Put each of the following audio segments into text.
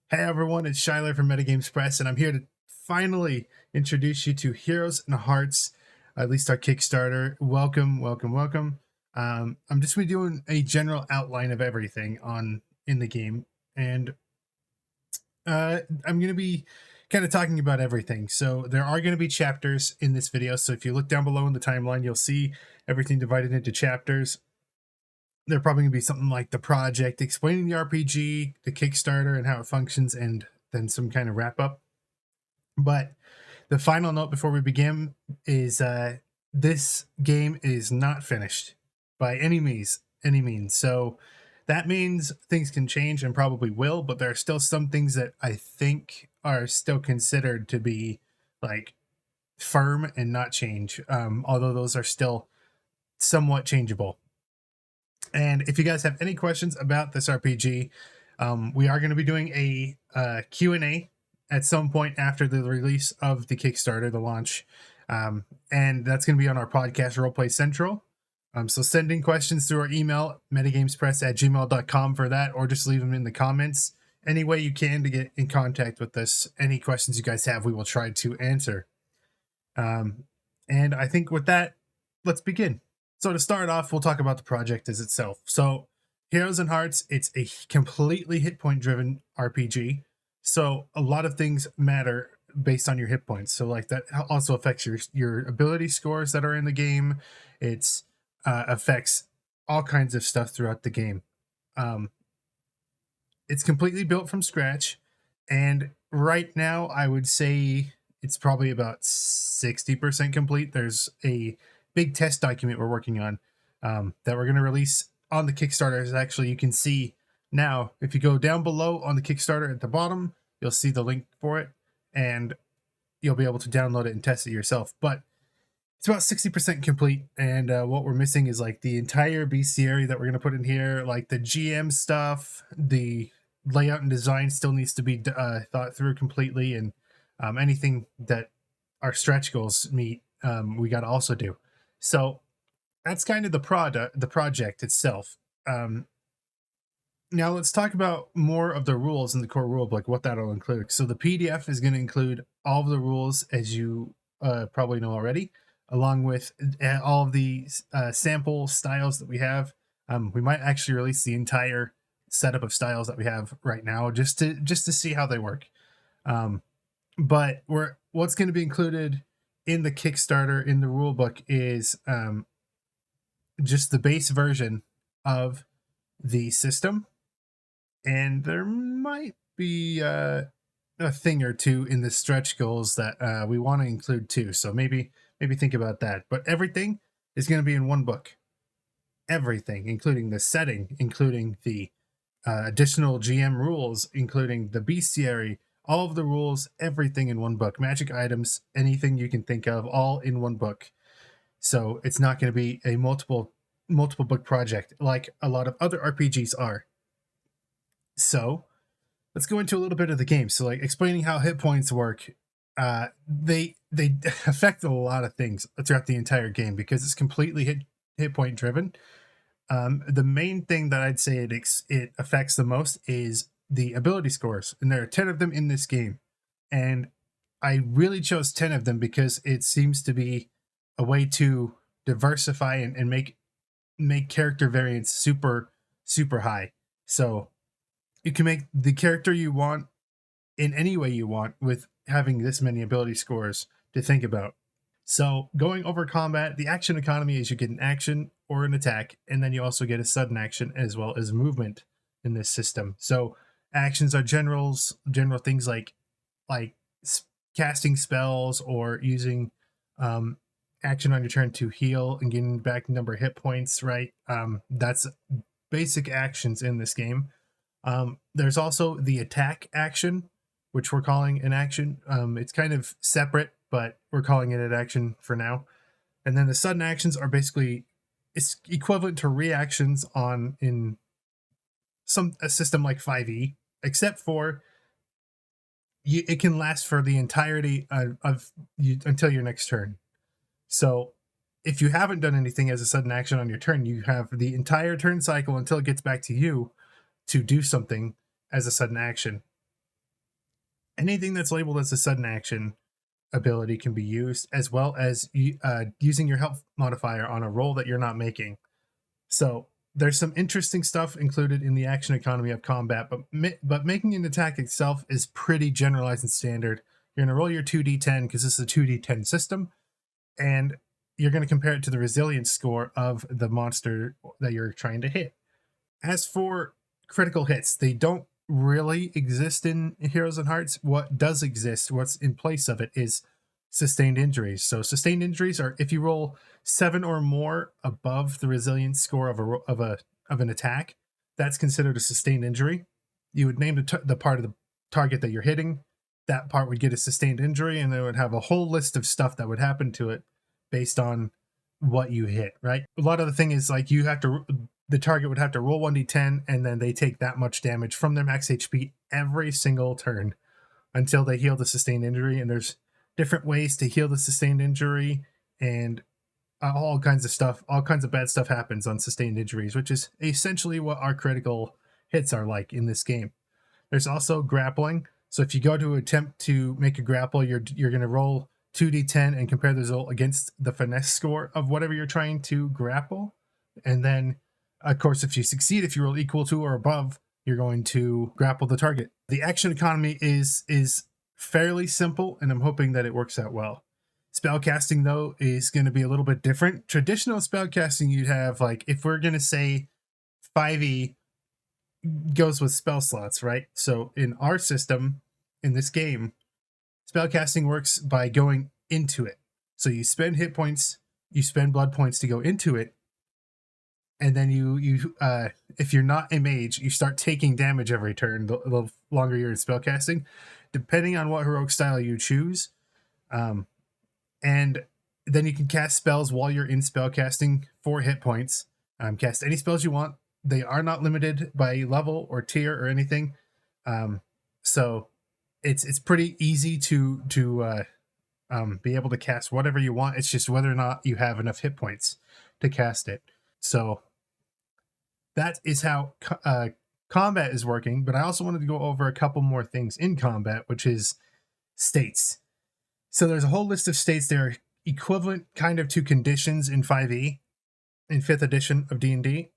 Hey everyone, it's Shyler from Metagames Press, and I'm here to finally introduce you to Heroes and Hearts, at least our Kickstarter. Welcome, welcome, welcome. I'm just going to be doing a general outline of everything in the game, and I'm going to be kind of talking about everything. So there are going to be chapters in this video. So if you look down below in the timeline, you'll see everything divided into chapters. They're probably going to be something like the project, explaining the RPG, the Kickstarter, and how it functions, and then some kind of wrap up. But the final note before we begin is this game is not finished by any means. So that means things can change and probably will, but there are still some things that I think are still considered to be like firm and not change, although those are still somewhat changeable. And if you guys have any questions about this RPG, we are going to be doing a Q&A at some point after the release of the Kickstarter, the launch. And that's going to be on our podcast, Roleplay Central. So send in questions through our email, metagamespress@gmail.com for that, or just leave them in the comments. Any way you can to get in contact with us. Any questions you guys have, we will try to answer. And I think with that, let's begin. So to start off, we'll talk about the project as itself. So Heroes and Hearts, it's a completely hit point driven RPG. So a lot of things matter based on your hit points. So like that also affects your ability scores that are in the game. It's affects all kinds of stuff throughout the game. It's completely built from scratch. And right now, I would say it's probably about 60% complete. There's a big test document we're working on that we're going to release on the Kickstarter. Is actually, you can see now, if you go down below on the Kickstarter at the bottom, you'll see the link for it, and you'll be able to download it and test it yourself. But it's about 60% complete, and what we're missing is like the entire bestiary that we're going to put in here, like the GM stuff, the layout and design still needs to be thought through completely, and anything that our stretch goals meet, we got to also do. So that's kind of the project itself. Now let's talk about more of the rules in the core rulebook, what that'll include. So the PDF is going to include all of the rules, as you probably know already, along with all of the sample styles that we have. We might actually release the entire setup of styles that we have right now just to see how they work. But what's going to be included in the Kickstarter in the rulebook is just the base version of the system, and there might be a thing or two in the stretch goals that we want to include too. So maybe think about that. But everything is going to be in one book. Everything, including the setting, including the additional GM rules, including the bestiary, all of the rules, everything in one book. Magic items, anything you can think of, all in one book. So it's not going to be a multiple book project like a lot of other RPGs are. So let's go into a little bit of the game. So like explaining how hit points work, they affect a lot of things throughout the entire game because it's completely hit point driven. The main thing that I'd say it affects the most is the ability scores, and there are 10 of them in this game, and I really chose 10 of them because it seems to be a way to diversify and make character variance super high. So you can make the character you want in any way you want with having this many ability scores to think about. So going over combat, the action economy is you get an action or an attack, and then you also get a sudden action as well as movement in this system. So actions are general things like casting spells or using action on your turn to heal and getting back number of hit points, right? That's basic actions in this game. There's also the attack action, which we're calling an action. It's kind of separate, but we're calling it an action for now. And then the sudden actions are basically, it's equivalent to reactions in a system like 5e, except for it can last for the entirety until your next turn. So if you haven't done anything as a sudden action on your turn, you have the entire turn cycle until it gets back to you to do something as a sudden action. Anything that's labeled as a sudden action ability can be used, as well as using your health modifier on a roll that you're not making. So there's some interesting stuff included in the action economy of combat, but making an attack itself is pretty generalized and standard. You're going to roll your 2d10 because this is a 2d10 system, and you're going to compare it to the resilience score of the monster that you're trying to hit. As for critical hits, they don't really exist in Heroes and Hearts. What does exist, what's in place of it, is sustained injuries. So sustained injuries are if you roll 7 or more above the resilience score of an attack, that's considered a sustained injury. You would name the part of the target that you're hitting. That part would get a sustained injury, and they would have a whole list of stuff that would happen to it based on what you hit, right? A lot of the thing is like the target would have to roll 1d10, and then they take that much damage from their max HP every single turn until they heal the sustained injury. And there's different ways to heal the sustained injury, and all kinds of stuff, all kinds of bad stuff happens on sustained injuries, which is essentially what our critical hits are like in this game. There's also grappling. So if you go to attempt to make a grapple, you're going to roll 2d10 and compare the result against the finesse score of whatever you're trying to grapple. And then, of course, if you succeed, if you roll equal to or above, you're going to grapple the target. The action economy is fairly simple, and I'm hoping that it works out well. Spellcasting, though, is going to be a little bit different. Traditional spellcasting, you'd have, like, if we're going to say 5e goes with spell slots, right? So in our system, in this game, spellcasting works by going into it. So you spend hit points, you spend blood points to go into it, and then you if you're not a mage, you start taking damage every turn the longer you're in spellcasting, depending on what heroic style you choose. And then you can cast spells while you're in spellcasting for hit points. Cast any spells you want. They are not limited by level or tier or anything. So it's pretty easy to be able to cast whatever you want. It's just whether or not you have enough hit points to cast it. So that is how combat is working. But I also wanted to go over a couple more things in combat, which is states. So there's a whole list of states that are equivalent kind of to conditions in 5e, in 5th edition of D&D.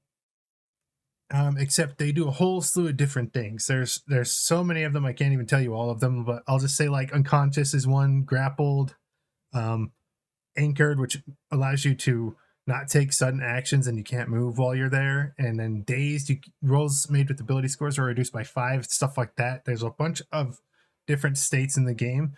Except they do a whole slew of different things. There's so many of them, I can't even tell you all of them, but I'll just say like unconscious is one, grappled, anchored, which allows you to not take sudden actions and you can't move while you're there, and then dazed, rolls made with ability scores are reduced by 5, stuff like that. There's a bunch of different states in the game,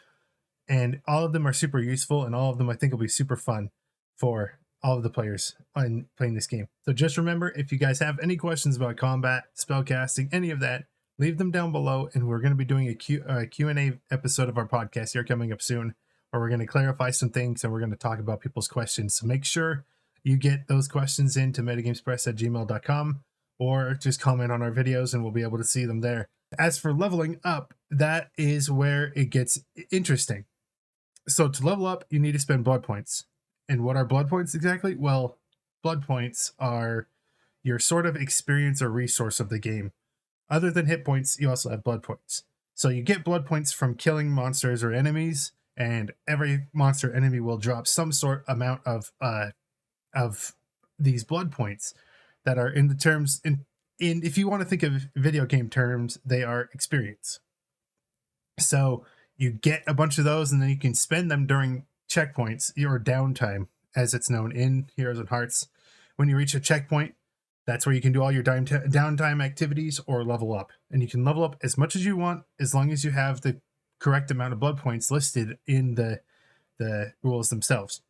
and all of them are super useful, and all of them I think will be super fun for all of the players on playing this game. So just remember, if you guys have any questions about combat, spellcasting, any of that, leave them down below, and we're going to be doing a Q&A episode of our podcast here coming up soon, where we're going to clarify some things and we're going to talk about people's questions. So make sure you get those questions into metagamespress@gmail.com, or just comment on our videos and we'll be able to see them there. As for leveling up, that is where it gets interesting. So to level up, you need to spend blood points. And what are blood points exactly? Well, blood points are your sort of experience or resource of the game. Other than hit points, you also have blood points. So you get blood points from killing monsters or enemies, and every monster enemy will drop some sort amount of these blood points that are in the terms in if you want to think of video game terms, they are experience. So you get a bunch of those, and then you can spend them during checkpoints, or downtime, as it's known in Heroes and Hearts. When you reach a checkpoint, that's where you can do all your downtime activities or level up. And you can level up as much as you want, as long as you have the correct amount of blood points listed in the rules themselves.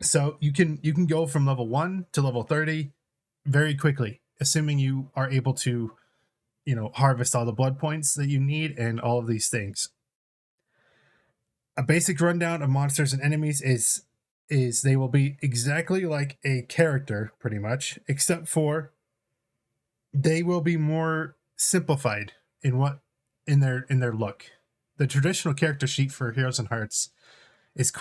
So you can go from level 1 to level 30 very quickly, assuming you are able to, harvest all the blood points that you need and all of these things. A basic rundown of monsters and enemies is they will be exactly like a character, pretty much, except for they will be more simplified in their look. The traditional character sheet for Heroes and Hearts is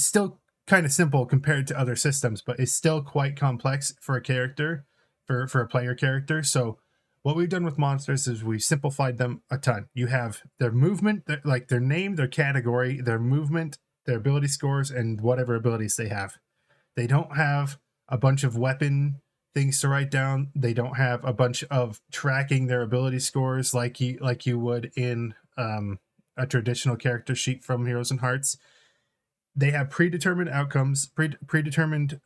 still kind of simple compared to other systems, but is still quite complex for a character, for a player character. So What we've done with monsters is we've simplified them a ton. You have their movement, like their name, their category, their movement, their ability scores, and whatever abilities they have. They don't have a bunch of weapon things to write down. They don't have a bunch of tracking their ability scores like you would in a traditional character sheet from Heroes and Hearts. They have predetermined outcomes, predetermined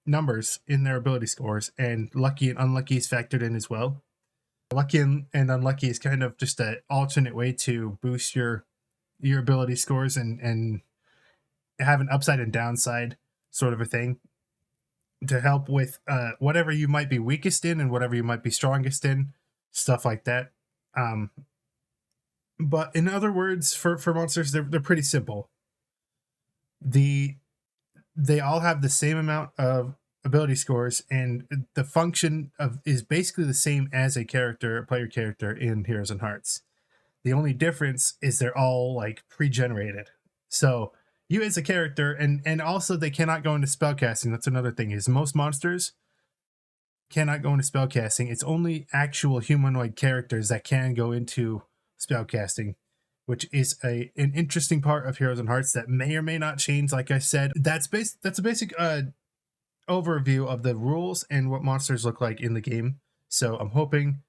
numbers in their ability scores, and lucky and unlucky is factored in as well. Lucky and unlucky is kind of just an alternate way to boost your ability scores and have an upside and downside sort of a thing to help with whatever you might be weakest in and whatever you might be strongest in, stuff like that. But in other words, for monsters, they're pretty simple. They all have the same amount of ability scores, and the function is basically the same as a player character in Heroes and Hearts. The only difference is they're all like pre-generated. So you as a character, and also they cannot go into spellcasting. That's another thing, is most monsters cannot go into spellcasting. It's only actual humanoid characters that can go into spellcasting, which is an interesting part of Heroes and Hearts that may or may not change. Like I said, that's a basic overview of the rules and what monsters look like in the game. So I'm hoping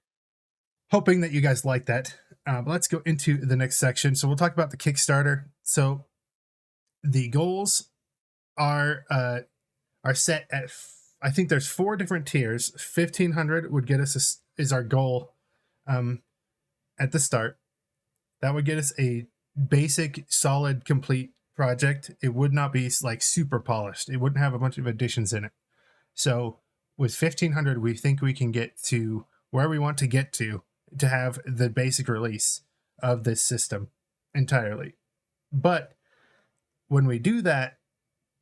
that you guys like that. But let's go into the next section. So we'll talk about the Kickstarter. So the goals are set at, I think there's 4 different tiers. 1,500 would get us is our goal at the start. That would get us a basic, solid, complete project. It would not be like super polished. It wouldn't have a bunch of additions in it. So with 1,500, we think we can get to where we want to get to have the basic release of this system entirely. But when we do that,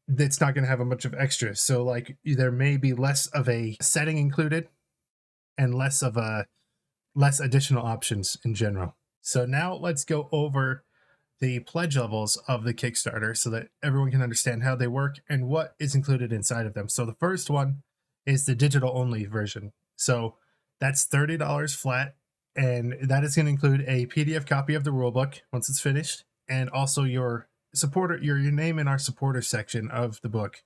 it's not going to have a bunch of extras. So like there may be less of a setting included and less additional options in general. So now let's go over the pledge levels of the Kickstarter so that everyone can understand how they work and what is included inside of them. So the first one is the digital only version. So that's $30 flat, and that is going to include a PDF copy of the rulebook once it's finished, and also your name in our supporter section of the book,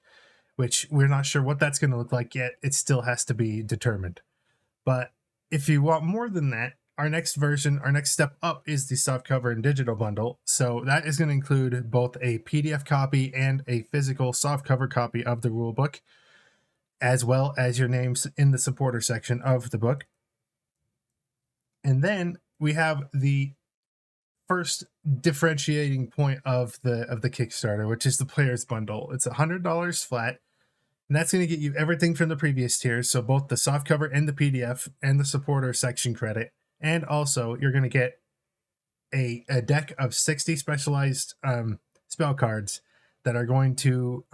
which we're not sure what that's going to look like yet. It still has to be determined. But if you want more than that, our next step up is the softcover and digital bundle. So that is going to include both a PDF copy and a physical softcover copy of the rulebook, as well as your names in the supporter section of the book. And then we have the first differentiating point of the Kickstarter, which is the player's bundle. It's $100 flat. And that's going to get you everything from the previous tiers. So both the softcover and the PDF and the supporter section credit. And also you're going to get a deck of 60 specialized spell cards that are going to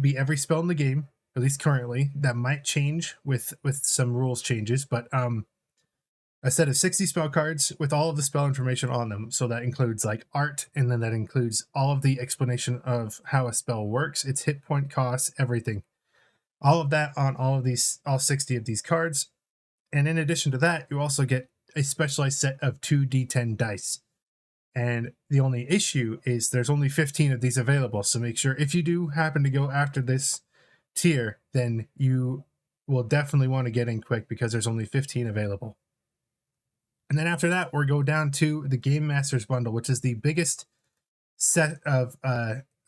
be every spell in the game, at least currently. That might change with some rules changes, but a set of 60 spell cards with all of the spell information on them. So that includes like art, and then that includes all of the explanation of how a spell works, its hit point costs, everything. All of that on all 60 of these cards. And in addition to that, you also get a specialized set of 2d10 dice. And the only issue is there's only 15 of these available. So make sure if you do happen to go after this tier, then you will definitely want to get in quick because there's only 15 available. And then after that, we'll go down to the Game Masters bundle, which is the biggest set of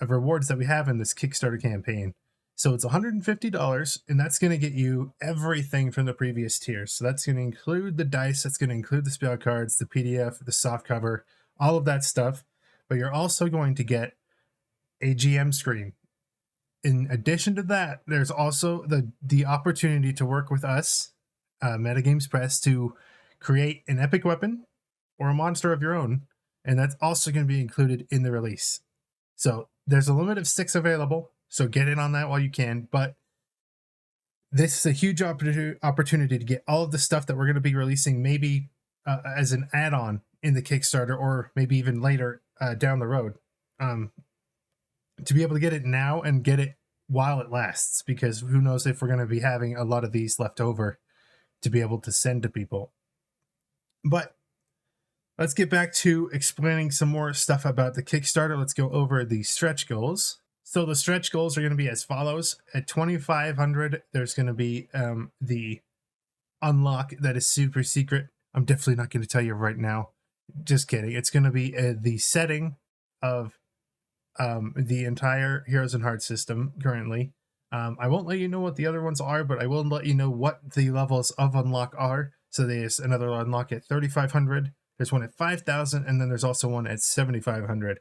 rewards that we have in this Kickstarter campaign. So it's $150, and that's going to get you everything from the previous tiers. So that's going to include the dice, that's going to include the spell cards, the PDF, the softcover, all of that stuff. But you're also going to get a GM screen. In addition to that, there's also the opportunity to work with us, Metagames Press, to create an epic weapon or a monster of your own, and that's also going to be included in the release. So there's a limit of 6 available, so get in on that while you can. But this is a huge opportunity to get all of the stuff that we're going to be releasing, maybe as an add-on in the Kickstarter, or maybe even later down the road, to be able to get it now and get it while it lasts, because who knows if we're going to be having a lot of these left over to be able to send to people. But let's get back to explaining some more stuff about the Kickstarter. Let's go over the stretch goals. So the stretch goals are going to be as follows. At 2,500, there's going to be the unlock that is super secret. I'm definitely not going to tell you right now. Just kidding. It's going to be the setting of the entire Heroes and Hearts system currently. I won't let you know what the other ones are, but I will let you know what the levels of unlock are. So there's another unlock at 3,500. There's one at 5,000, and then there's also one at 7,500.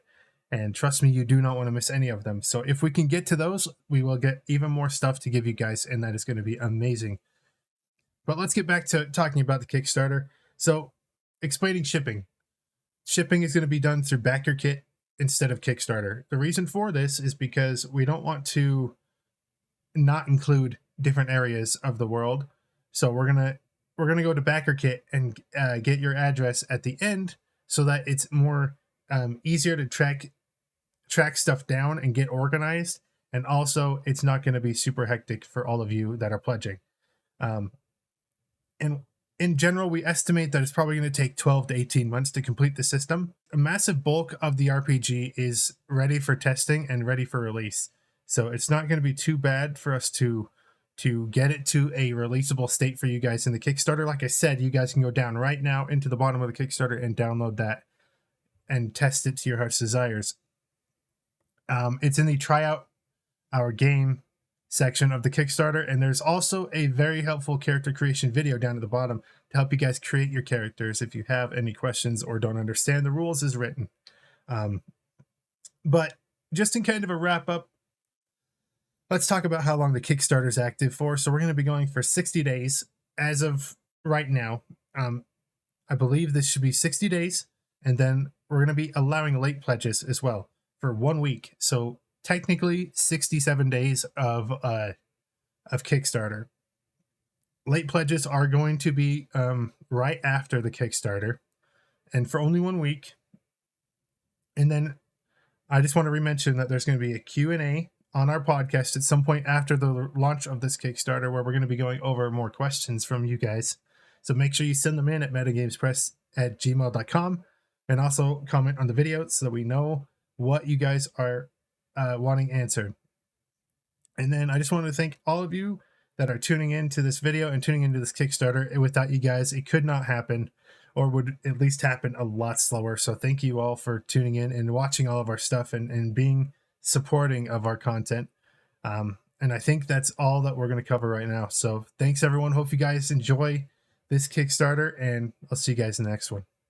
And trust me, you do not want to miss any of them. So if we can get to those, we will get even more stuff to give you guys, and that is going to be amazing. But let's get back to talking about the Kickstarter. So explaining shipping. Shipping is going to be done through BackerKit instead of Kickstarter. The reason for this is because we don't want to not include different areas of the world. So we're gonna go to BackerKit and get your address at the end, so that it's more easier to track stuff down and get organized. And also, it's not going to be super hectic for all of you that are pledging. And in general, we estimate that it's probably going to take 12 to 18 months to complete the system. A massive bulk of the RPG is ready for testing and ready for release. So it's not going to be too bad for us to get it to a releasable state for you guys in the Kickstarter. Like I said, you guys can go down right now into the bottom of the Kickstarter and download that and test it to your heart's desires. It's in the try out our game section of the Kickstarter, and there's also a very helpful character creation video down at the bottom to help you guys create your characters if you have any questions or don't understand the rules as written. But just in kind of a wrap up, let's talk about how long the Kickstarter is active for. So we're going to be going for 60 days as of right now. I believe this should be 60 days, and then we're going to be allowing late pledges as well for 1 week. So technically 67 days of Kickstarter. Late pledges are going to be right after the Kickstarter, and for only 1 week. And then I just want to re-mention that there's going to be a Q&A on our podcast at some point after the launch of this Kickstarter, where we're going to be going over more questions from you guys. So make sure you send them in at metagamespress@gmail.com, and also comment on the video so that we know what you guys are wanting answered. And then I just want to thank all of you that are tuning into this video and tuning into this Kickstarter. Without you guys, it could not happen, or would at least happen a lot slower. So thank you all for tuning in and watching all of our stuff and being supporting of our content. And I think that's all that we're going to cover right now. So thanks everyone. Hope you guys enjoy this Kickstarter, and I'll see you guys in the next one.